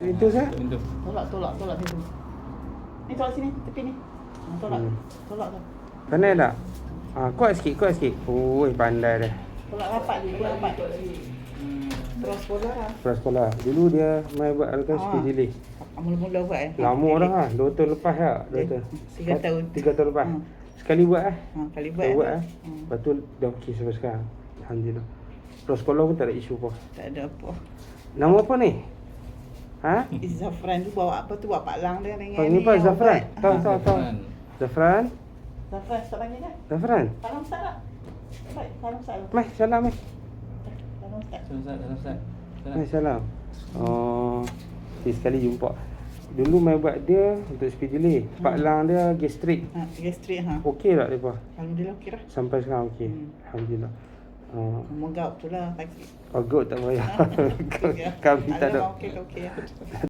Pintu saya. Pintu. Tolak pintu. Ni tolak sini, tepi ni. Tolak. Tolak tu. Pandai tak? Kuat sikit. Oi, pandai dah. Tolak rapat je, rapat. Terus sekolah lah. Lepas sekolah. Dulu dia main buat alkan speed delay. Mula-mula buat Lama dah lah. 2 tahun lepas tak? 2 tahun. 3 tahun. 3 tahun lepas. Sekali buat Kali Sekali buat. buat Lepas tu dah okey sampai sekarang. Alhamdulillah. Terus sekolah pun tak ada isu apa. Tak ada apa. Nama apa ni? Zafran tu bawa apa tu, bawa Pak Lang dia dengan Ni apa Zafran? Tahu. Zafran. Zafran start panggil dah. Zafran. Salam start tak? Baik, salam start. Mai, salam mai. Salam start. Salam. Mai, salam. Sekali jumpa. Dulu main buat dia untuk speed delay. Pak Lang dia gastrik. Gastrik Okey tak depa? Alhamdulillah okey dah. Sampai sekarang okey. Alhamdulillah. Menggaup tu lah pagi. Pagod tak payah. Kami tak ada. Okey.